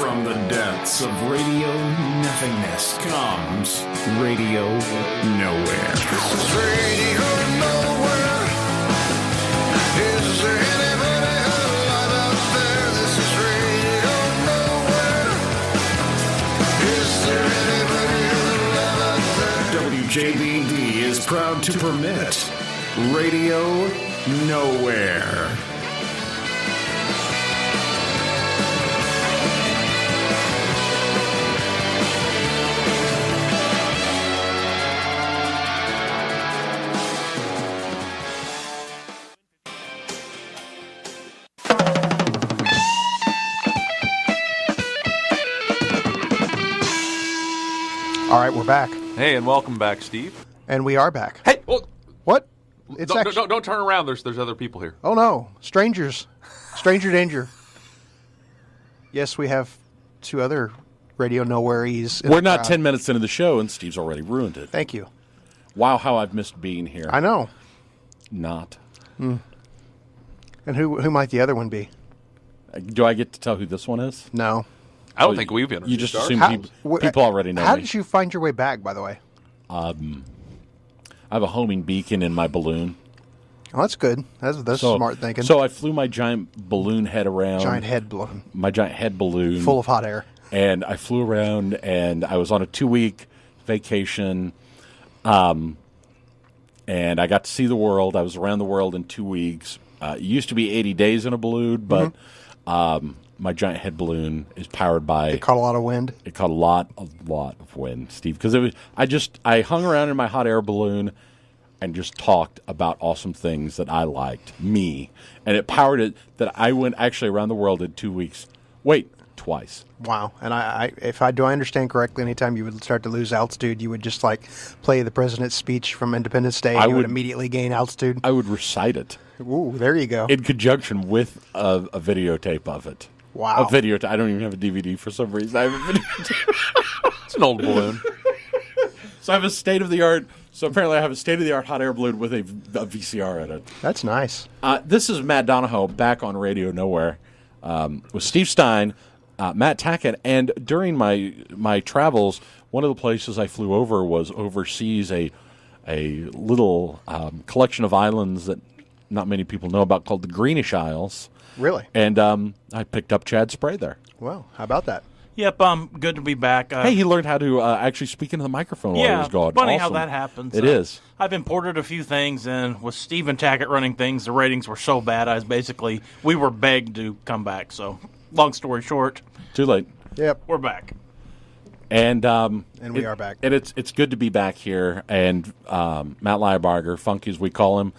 From the depths of radio nothingness comes Radio Nowhere. This is Radio Nowhere. Is there anybody alive out there? This is Radio Nowhere. Is there anybody alive out there? WJBD is proud to permit Radio Nowhere. All right, we're back. Hey, and welcome back, Steve. And we are back. Hey, well, What? don't turn around. There's other people here. Oh, no. Strangers. Stranger danger. Yes, we have two other Radio Nowhere's. We're not 10 minutes into the show, and Steve's already ruined it. Thank you. Wow, how I've missed being here. I know. Not. And who might the other one be? Do I get to tell who this one is? No. I don't think we've introduced You just ours. assume people already know How me. did you find your way back, by the way? I have a homing beacon in my balloon. Oh, that's good. That's smart thinking. So I flew my giant balloon head around. Giant head balloon. My giant head balloon. Full of hot air. And I flew around, and I was on a 2-week vacation. And I got to see the world. I was around the world in 2 weeks. It used to be 80 days in a balloon, but my giant head balloon is powered by... It caught a lot of wind? It caught a lot of wind, Steve. Because I hung around in my hot air balloon and just talked about awesome things that I liked, me. And it powered it that I went actually around the world in 2 weeks. Wait, twice. Wow. And do I understand correctly, anytime you would start to lose altitude, you would just like play the president's speech from Independence Day and you would immediately gain altitude? I would recite it. Ooh, there you go. In conjunction with a videotape of it. Wow. A videotape. I don't even have a DVD for some reason. I have a videotape. It's an old balloon. So I have a state-of-the-art... So apparently I have a state-of-the-art hot air balloon with a VCR in it. That's nice. This is Matt Donahoe back on Radio Nowhere with Steve Stein, Matt Tackett, and during my travels, one of the places I flew over was overseas, a little collection of islands that not many people know about called the Greenish Isles. Really? And I picked up Chad Spray there. Well, how about that? Yep, good to be back. Hey, he learned how to actually speak into the microphone while he was gone. Funny Awesome. how that happens. It is. I've imported a few things, and with Stephen Tackett running things, the ratings were so bad, we were begged to come back. So, long story short. Too late. Yep. We're back. And we are back. And it's good to be back here. And Matt Liebarger, Funky as we call him,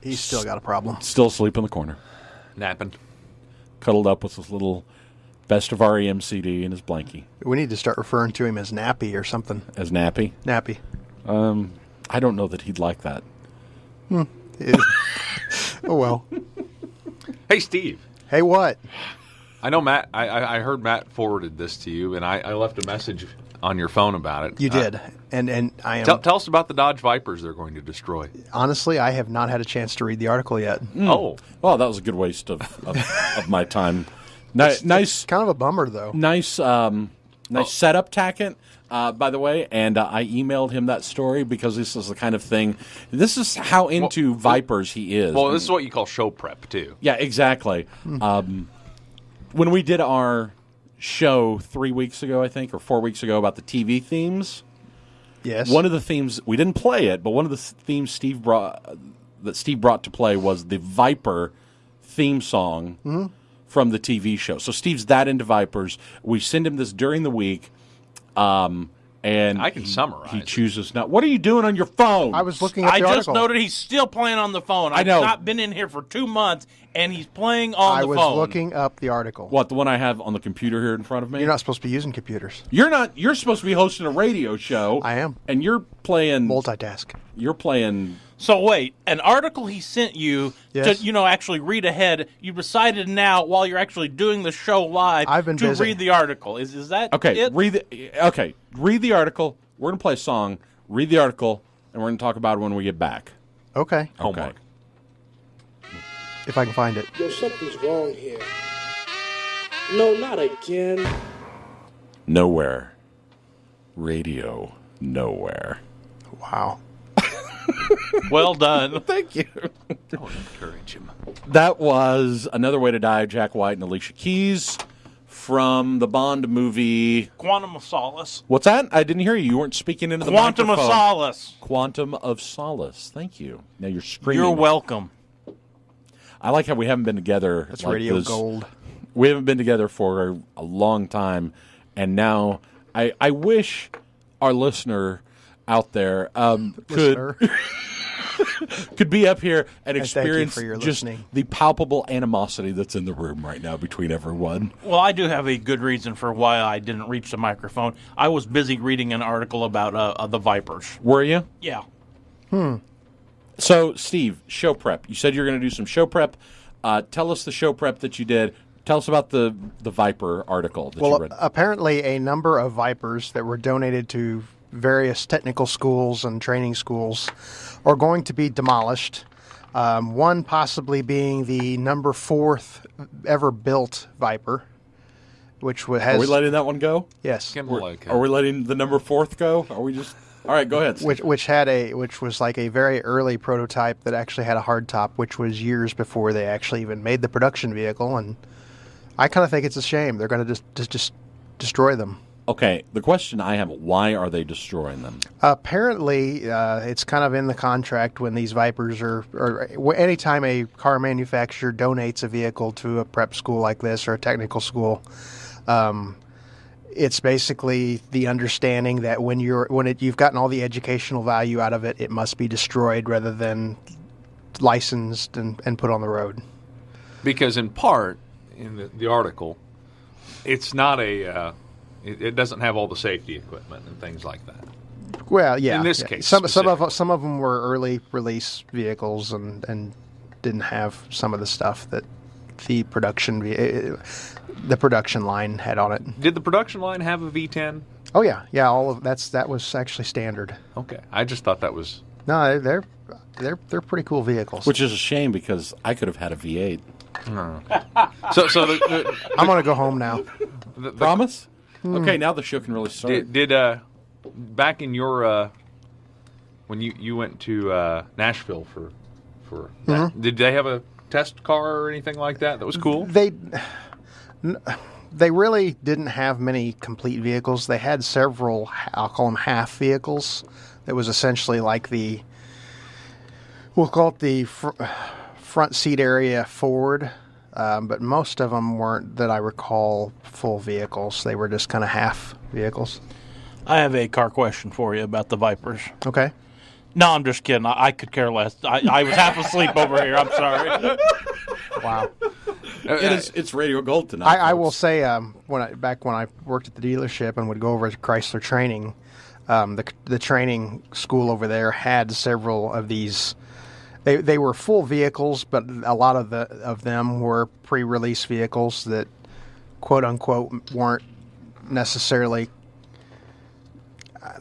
He's still got a problem. still asleep in the corner, Napping. cuddled up with his little Best of REM CD and his blankie. We need to start referring to him as Nappy or something. As Nappy? Nappy. I don't know that he'd like that. Oh, well. Hey, Steve. Hey, what? I know Matt. I heard Matt forwarded this to you, and I left a message on your phone about it. You did. And I am... Tell us about the Dodge Vipers they're going to destroy. Honestly, I have not had a chance to read the article yet. Oh. Well, that was a good waste of my time. Nice. Kind of a bummer, though. Nice setup, Tackett, by the way. And I emailed him that story because this is the kind of thing. This is how into Vipers he is. Well, this is what you call show prep, too. Yeah, exactly. When we did our show 3 weeks ago, I think, or 4 weeks ago about the TV themes. Yes. One of the themes, we didn't play it, but one of the themes Steve brought to play was the Viper theme song from the TV show. So Steve's that into Vipers. We send him this during the week, and I can summarize. He chooses not. What are you doing on your phone? I was looking at the I article. just noted he's still playing on the phone. I know. I've not been in here for 2 months, and he's playing on the phone. I was looking up the article. What, the one I have on the computer here in front of me? You're not supposed to be using computers. You're not. You're supposed to be hosting a radio show. I am. And you're playing... Multitask. You're playing... So wait, an article he sent you Yes. to, actually read ahead, you decided now, while you're actually doing the show live, I've been to busy. read the article. Is that Okay, it? read the article. We're going to play a song. Read the article, and we're going to talk about it when we get back. Okay. Homework. If I can find it. Yo, something's wrong here. No, not again. Nowhere. Radio Nowhere. Wow. Well done. Thank you. Don't encourage him. That was Another Way to Die, Jack White and Alicia Keys from the Bond movie. Quantum of Solace. What's that? I didn't hear you. You weren't speaking into the Quantum of microphone. Solace. Quantum of Solace. Thank you. Now you're screaming. You're welcome. I like how we haven't been together. That's like radio this. gold. We haven't been together for a long time, and now I wish our listener out there could be up here and thank you experience for your just listening. the palpable animosity that's in the room right now between everyone. Well, I do have a good reason for why I didn't reach the microphone. I was busy reading an article about the Vipers. Were you? Yeah. So, Steve, show prep. You said you were going to do some show prep. Tell us the show prep that you did. Tell us about the Viper article that you Well, read. apparently a number of Vipers that were donated to various technical schools and training schools are going to be demolished. One possibly being the number 4th ever built Viper, which has... Are we letting that one go? Yes. Are we letting the number 4th go? Are we just... All right, go ahead, Steve. Which was like a very early prototype that actually had a hardtop, which was years before they actually even made the production vehicle, and I kind of think it's a shame. They're going to just destroy them. Okay, the question I have, why are they destroying them? Apparently, it's kind of in the contract when these Vipers or anytime a car manufacturer donates a vehicle to a prep school like this or a technical school, it's basically the understanding that you've gotten all the educational value out of it, it must be destroyed rather than licensed and put on the road. Because in part, in the article, it's not a... It doesn't have all the safety equipment and things like that. Well, yeah. In this case, some of them were early release vehicles and didn't have some of the stuff that the production line had on it. Did the production line have a V10? Oh yeah. All of that was actually standard. Okay, I just thought that was... No, they're pretty cool vehicles. Which is a shame because I could have had a V8. So I'm gonna go home now. Promise? Okay, now the show can really start. Did back in your when you went to Nashville for that, did they have a test car or anything like that was cool? They really didn't have many complete vehicles. They had several, I'll call them half vehicles. That was essentially like we'll call it the front seat area forward. But most of them weren't, that I recall, full vehicles. They were just kind of half vehicles. I have a car question for you about the Vipers. Okay. No, I'm just kidding. I could care less. I was half asleep over here. I'm sorry. Wow. It's Radio Gold tonight. I will say, when I worked at the dealership and would go over to Chrysler training, the training school over there had several of these. They were full vehicles, but a lot of them were pre-release vehicles that, quote unquote, weren't necessarily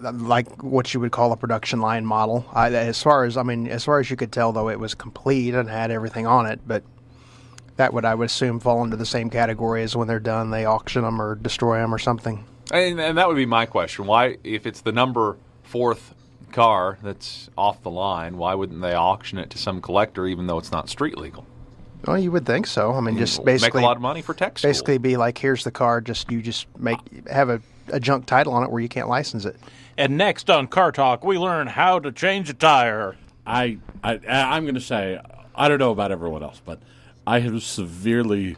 like what you would call a production line model. As far as you could tell, though, it was complete and had everything on it. But that would, I would assume, fall into the same category as when they're done, they auction them or destroy them or something. And that would be my question. Why, if it's the number 4th car that's off the line, why wouldn't they auction it to some collector even though it's not street legal? Well, you would think so. I mean, just basically make a lot of money for tech school. Basically be like, here's the car, you have a junk title on it where you can't license it. And next on Car Talk, we learn how to change a tire. I'm going to say, I don't know about everyone else, but I have severely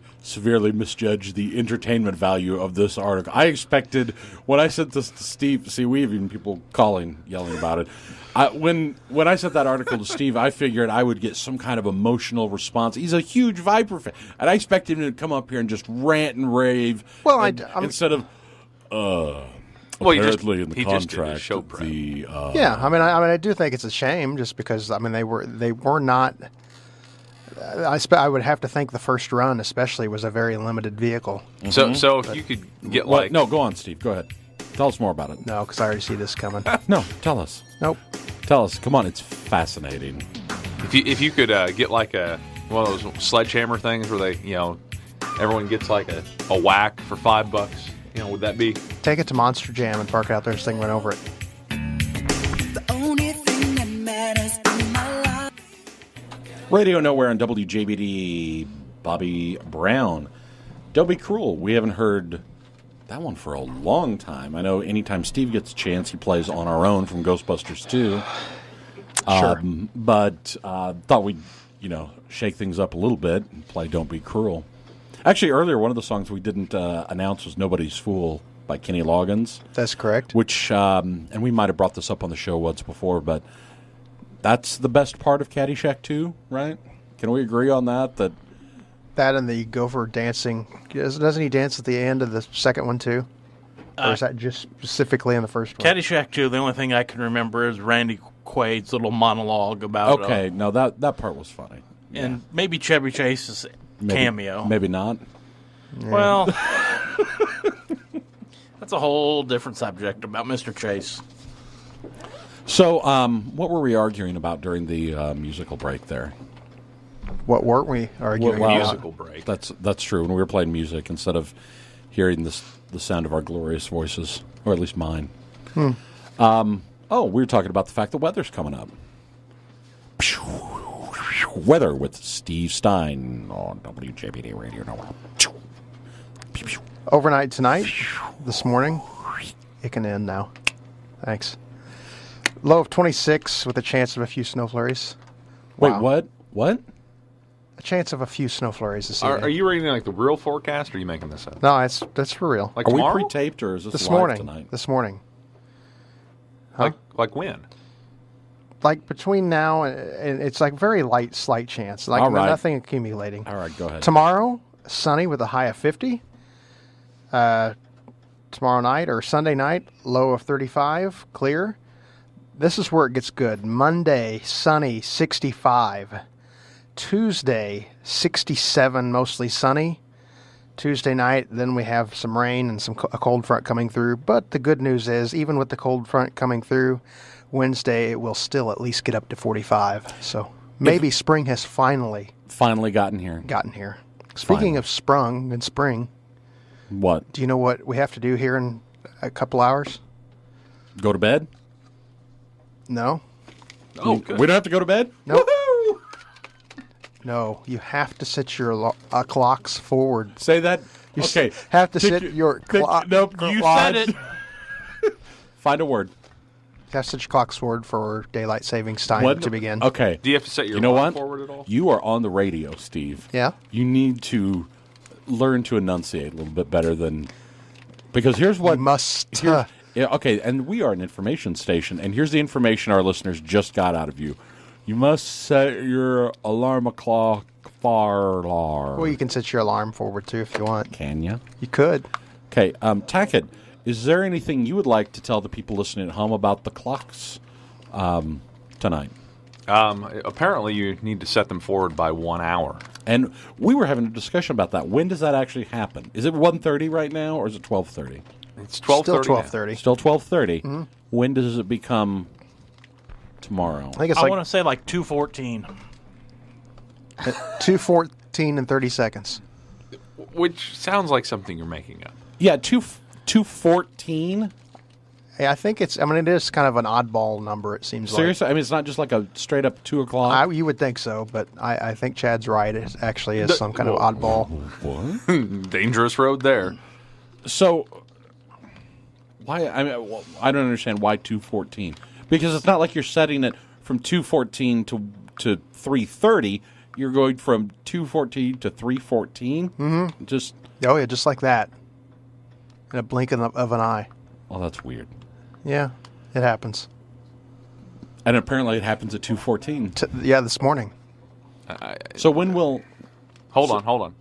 misjudged the entertainment value of this article. I expected, when I sent this to Steve, see, we have even people calling, yelling about it. When I sent that article to Steve, I figured I would get some kind of emotional response. He's a huge Viper fan, and I expected him to come up here and just rant and rave. Well, instead of, apparently in the contract, show prep. Yeah, I do think it's a shame, just because they were not. I would have to think the first run, especially, was a very limited vehicle. Mm-hmm. So if you could get no, go on, Steve. Go ahead. Tell us more about it. No, because I already see this coming. No, tell us. Nope. Tell us. Come on, it's fascinating. If you could get like one of those sledgehammer things where they everyone gets like a whack for $5. You know, would that be? Take it to Monster Jam and park it out there and sing right over it. The only thing that matters in my life. Radio Nowhere on WJBD, Bobby Brown. Don't Be Cruel. We haven't heard that one for a long time. I know anytime Steve gets a chance, he plays On Our Own from Ghostbusters 2. Sure. But thought we'd, shake things up a little bit and play Don't Be Cruel. Actually, earlier, one of the songs we didn't announce was Nobody's Fool by Kenny Loggins. That's correct. Which, and we might have brought this up on the show once before, but that's the best part of Caddyshack 2, right? Can we agree on that? That and the Gopher dancing. Doesn't he dance at the end of the second one, too? Or is that just specifically in the first one? Caddyshack 2, the only thing I can remember is Randy Quaid's little monologue about Okay, no, that part was funny. and maybe Chevy Chase's cameo. Maybe not. Yeah. Well, that's a whole different subject about Mr. Chase. So, what were we arguing about during the musical break there? What weren't we arguing Well, about? Musical break. That's true. When we were playing music, instead of hearing the sound of our glorious voices, or at least mine. We were talking about the fact the weather's coming up. Weather with Steve Stein on WJBD Radio Nowhere. Overnight tonight, this morning. It can end now. Thanks. Low of 26 with a chance of a few snow flurries. Wait, Wow. what? What? A chance of a few snow flurries this evening. Are you reading like the real forecast, or are you making this up? No, that's for real. Like Are we tomorrow? pre-taped or is this This live morning. tonight? This morning. Huh? Like when? Like between now and it's like very light, slight chance. Like All right. nothing accumulating. All right, go ahead. Tomorrow, sunny with a high of 50. Tomorrow night or Sunday night, low of 35, clear. This is where it gets good. Monday, sunny, 65. Tuesday, 67, mostly sunny. Tuesday night, then we have some rain and a cold front coming through. But the good news is, even with the cold front coming through, Wednesday it will still at least get up to 45. So maybe spring has finally gotten here. gotten here. Speaking of sprung and spring, What? do you know what we have to do here in a couple hours? Go to bed? No? Oh, good. We don't have to go to bed? Nope. No, you have to set your clocks forward. Say that. You Okay. have to Pick set your clock. Nope, you said it. Find a word. You have to set your clocks forward for daylight savings time What? to begin. Okay. Do you have to set your You know clock what? forward at all? You are on the radio, Steve. Yeah? You need to learn to enunciate a little bit better than... Because here's what... You must. Here- yeah, okay, and we are an information station, and here's the information our listeners just got out of you. You must set your alarm clock far. Well, you can set your alarm forward too if you want. Can you? You could. Okay, Tackett, is there anything you would like to tell the people listening at home about the clocks tonight? Apparently, you need to set them forward by 1 hour. And we were having a discussion about that. When does that actually happen? Is it 1:30 right now, or is it 12:30? It's 12:30. Still now. 12:30. Still 12:30. When does it become tomorrow? I think it's I like want to say like 2:14. 2:14 and 30 seconds. Which sounds like something you're making up. Yeah, 2:14. Hey, I think it's. I mean, it is kind of an oddball number. It seems Seriously, I mean, it's not just like a straight up 2 o'clock. like. You would think so, but I think Chad's right. It actually is some kind of oddball. What? Dangerous road there. So, why? I mean, well, I don't understand why 2:14. Because it's not like you're setting it from 2:14 to 3:30. You're going from 2:14 to 3:14. Mm-hmm. Just Oh yeah, just like that. In a blink of an eye. oh, that's weird. Yeah, it happens. And apparently, it happens at 2:14. Yeah, this morning. So when will? Hold on.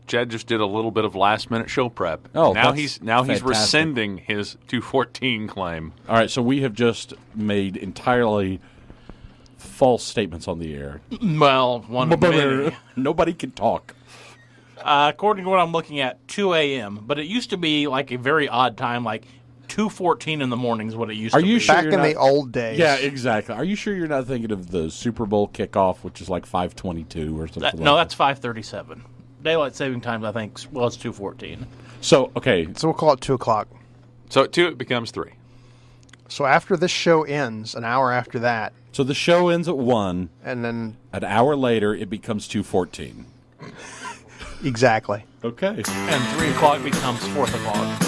Jed just did a little bit of last-minute show prep. Oh, now that's he's fantastic. rescinding his 2:14 claim. All right, so we have just made entirely false statements on the air. Well, one of many. Nobody can talk. According to what I'm looking at, 2 a.m. But it used to be like a very odd time, like 2:14 in the morning is what it used Are to you be. sure Back you're in not- the old days. Yeah, exactly. Are you sure you're not thinking of the Super Bowl kickoff, which is like 5:22 or something? No, like that's 5:37. Daylight saving time, I think, well, it's 2:14. So, okay. So we'll call it 2 o'clock. So at 2 it becomes 3. So after this show ends, an hour after that, So the show ends at 1. and then An hour later, it becomes 2:14. exactly. Okay. And 3 o'clock becomes 4th o'clock.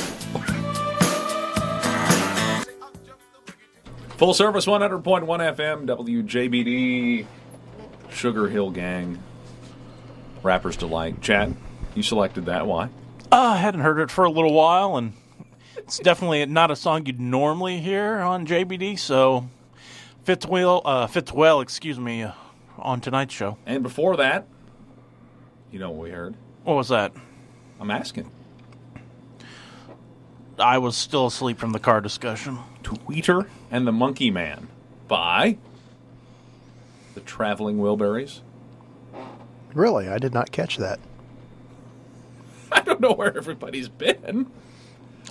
Full service 100.1 FM, WJBD, Sugar Hill Gang, Rapper's Delight. Chad, you selected that. Why? I hadn't heard it for a little while, and it's definitely not a song you'd normally hear on JBD, so fits well, on tonight's show. And before that, you know what we heard? What was that? I'm asking. I was still asleep from the car discussion. Tweeter and the Monkey Man by the Traveling Wilburys. Really, I did not catch that. I don't know where everybody's been.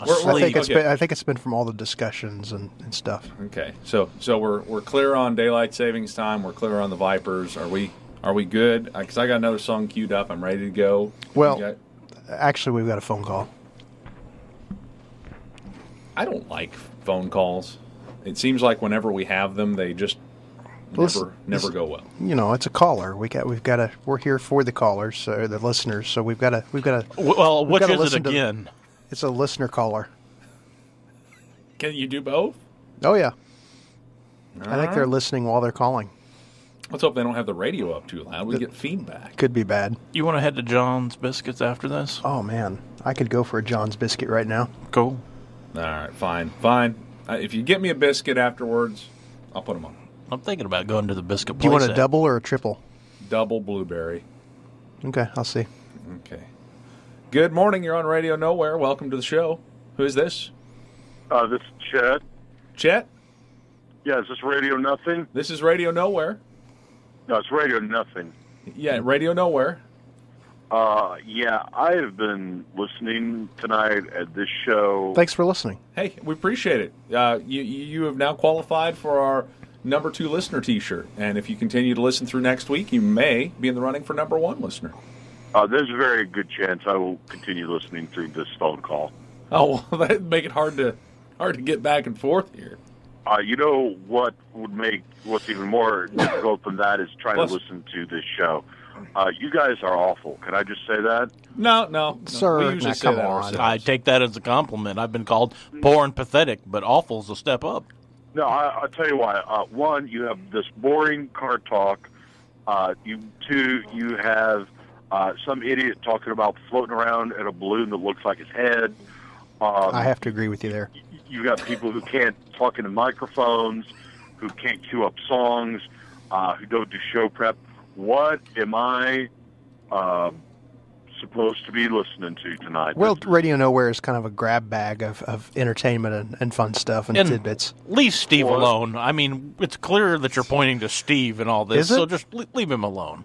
Asleep. I think it's been from all the discussions and stuff. Okay, so we're clear on daylight savings time. We're clear on the Vipers. Are we good? Because I got another song queued up. I'm ready to go. Well, You got- actually, we've got a phone call. I don't like phone calls. It seems like whenever we have them, they just never go well. You know, it's a caller. We're here for the callers, so the listeners. So we've got to. Well, which gotta is it listen to- again? It's a listener caller. Can you do both? Oh yeah. I think they're listening while they're calling. Let's hope they don't have the radio up too loud. We get feedback. Could be bad. You want to head to John's Biscuits after this? Oh man, I could go for a John's biscuit right now. Cool. All right, fine. If you get me a biscuit afterwards, I'll put them on. I'm thinking about going to the biscuit place. Do you want a at- double or a triple? Double blueberry. Okay, I'll see. Okay. Good morning. You're on Radio Nowhere. Welcome to the show. Who is this? This is Chet. Chet? Yeah, is this Radio Nothing? This is Radio Nowhere. No, it's Radio Nothing. Yeah, Radio Nowhere. Yeah, I have been listening tonight at this show. Thanks for listening. Hey, we appreciate it. You have now qualified for our number 2 listener T-shirt, and if you continue to listen through next week, you may be in the running for number 1 listener. There's a very good chance I will continue listening through this phone call. Oh, well, that'd make it hard to get back and forth here. You know what would make what's even more difficult than that is trying Plus- to listen to this show. You guys are awful. Can I just say that? No. Sir, We usually now say come that on. ourselves. I take that as a compliment. I've been called poor and pathetic, but awful's a step up. No, I'll tell you why. One, you have this boring car talk. Two, you have some idiot talking about floating around in a balloon that looks like his head. I have to agree with you there. You got people who can't talk into microphones, who can't queue up songs, who don't do show prep. What am I supposed to be listening to tonight? Well, Radio Nowhere is kind of a grab bag of entertainment and fun stuff and tidbits. Leave Steve What? alone. I mean, it's clear that you're pointing to Steve and all this, Is it? so just leave him alone.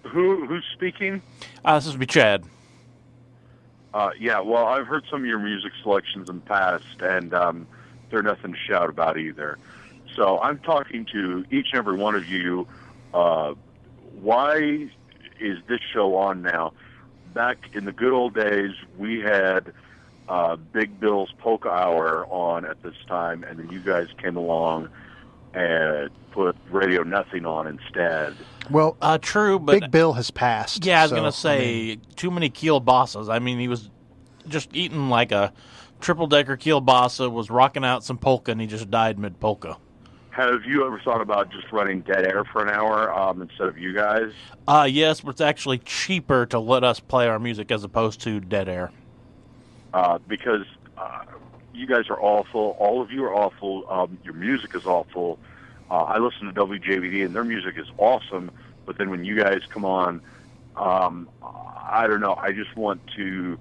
Who's speaking? This is be Chad. Yeah, well, I've heard some of your music selections in the past, and they're nothing to shout about either. So I'm talking to each and every one of you. Why is this show on now? Back in the good old days, we had Big Bill's Polka Hour on at this time, and then you guys came along and put Radio Nothing on instead. Well, True, but Big Bill has passed. yeah, I was so, gonna say too many kielbasas. I mean, he was just eating like a triple-decker kielbasa, was rocking out some polka, and he just died mid-polka. Have you ever thought about just running dead air for an hour instead of you guys? Yes, but it's actually cheaper to let us play our music as opposed to dead air. Because you guys are awful. All of you are awful. Your music is awful. I listen to WJBD, and their music is awesome. But then when you guys come on, I don't know. I just want to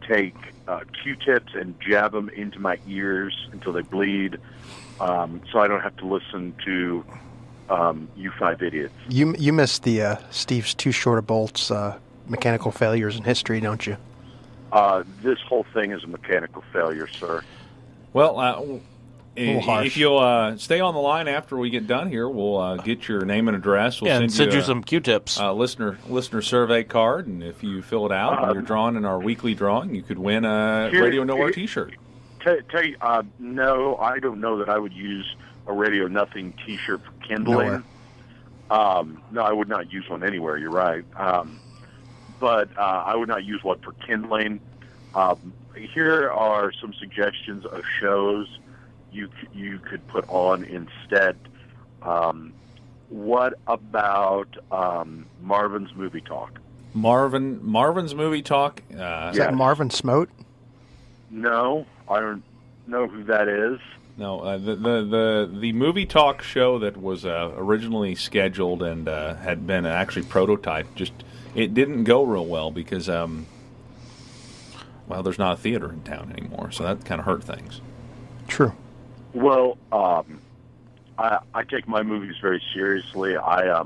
take Q-tips and jab them into my ears until they bleed, so I don't have to listen to you five idiots. You missed the Steve's Too Short of Bolts mechanical failures in history, don't you? This whole thing is a mechanical failure, sir. Well, little harsh. If you'll stay on the line after we get done here, we'll get your name and address. We'll and send you some Q-tips. Listener survey card, and if you fill it out and you're drawn in our weekly drawing, you could win a Radio Nowhere T-shirt. Tell you, no, I don't know that I would use a Radio Nothing T-shirt for kindling. No, I would not use one anywhere. You're right, but I would not use one for kindling. Here are some suggestions of shows you could put on instead. What about Marvin's Movie Talk? Marvin's Movie Talk. Is that Marvin Smote? No, I don't know who that is. No, the Movie Talk show that was originally scheduled and had been actually prototyped, it didn't go real well because there's not a theater in town anymore, so that kind of hurt things. True. Well, I take my movies very seriously. I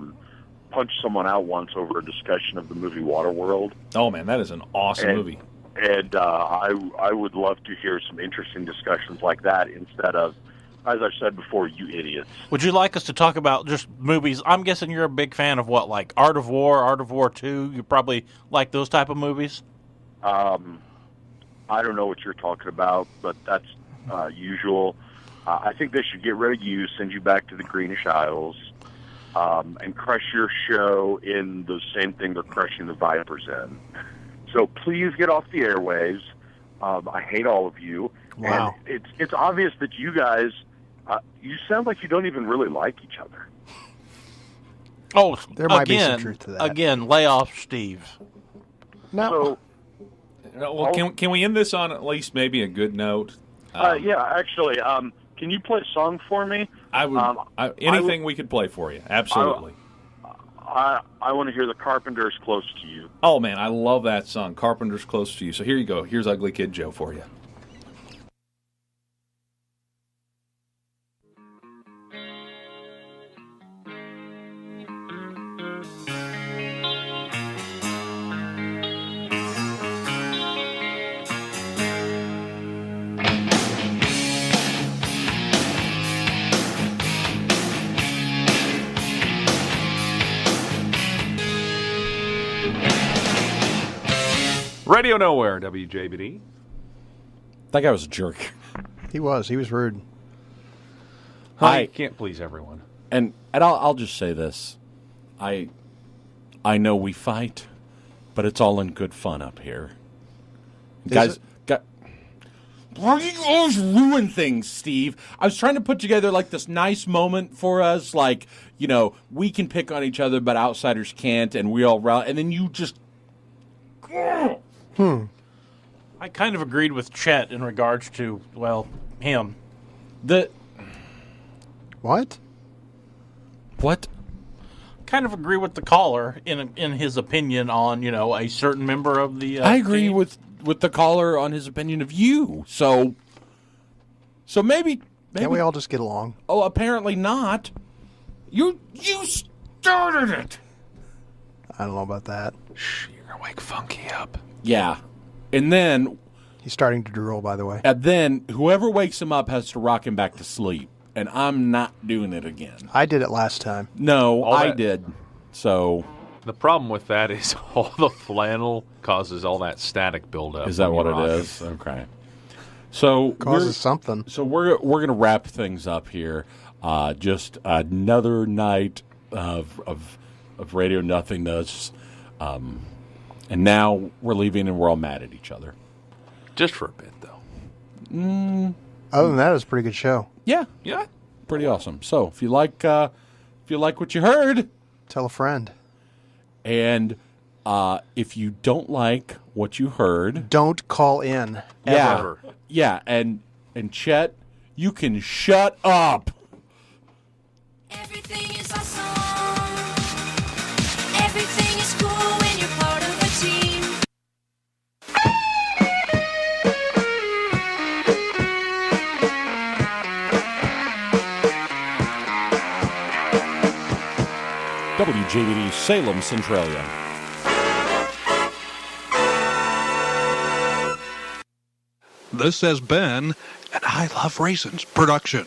punched someone out once over a discussion of the movie Waterworld. Oh man, that is an awesome movie. And I would love to hear some interesting discussions like that instead of, as I've said before, you idiots. Would you like us to talk about just movies? I'm guessing you're a big fan of what, like Art of War 2? You probably like those type of movies? I don't know what you're talking about, but that's usual. I think they should get rid of you, send you back to the Greenish Isles, and crush your show in the same thing they're crushing the Vipers in. So please get off the airwaves. I hate all of you. Wow. And it's obvious that you guys, you sound like you don't even really like each other. Oh, There might be some truth to that. Again, lay off Steve. No. Well, can we end this on at least maybe a good note? Yeah, actually, can you play a song for me? I would. Anything we could play for you, absolutely. I want to hear the Carpenters Close to You. Oh man, I love that song, Carpenter's Close to You. So here you go. Here's Ugly Kid Joe for you. Radio Nowhere, WJBD. That guy was a jerk. He was rude. I can't please everyone. And I'll just say this. I know we fight, but it's all in good fun up here. Guys, why do you always ruin things, Steve? I was trying to put together like this nice moment for us, like, you know, we can pick on each other, but outsiders can't, and we all rally, and then you just... I kind of agreed with Chet in regards to, well, him. What? Kind of agree with the caller in his opinion on, you know, a certain member of the I agree team. with the caller on his opinion of you. So maybe Can't we all just get along? Oh, apparently not. You started it. I don't know about that. Shh, you're gonna wake Funky up. Yeah. And then He's starting to drool, by the way. Whoever wakes him up has to rock him back to sleep. And I'm not doing it again. I did it last time. No, I that- did. So The problem with that is all the flannel causes all that static buildup. is that what when it you rock is? Okay. So Causes something. So we're going to wrap things up here. Just another night of Radio Nothingness. And now we're leaving and we're all mad at each other. Just for a bit, though. Other than that, it was a pretty good show. Yeah. Yeah. Pretty awesome. So if you like what you heard, Tell a friend. and if you don't like what you heard, Don't call in. Ever. yeah, and Chet, you can shut up. Everything is awesome. Everything is cool when you're part of a team. WJBD Salem Centralia. This has been and I Love Raisins production.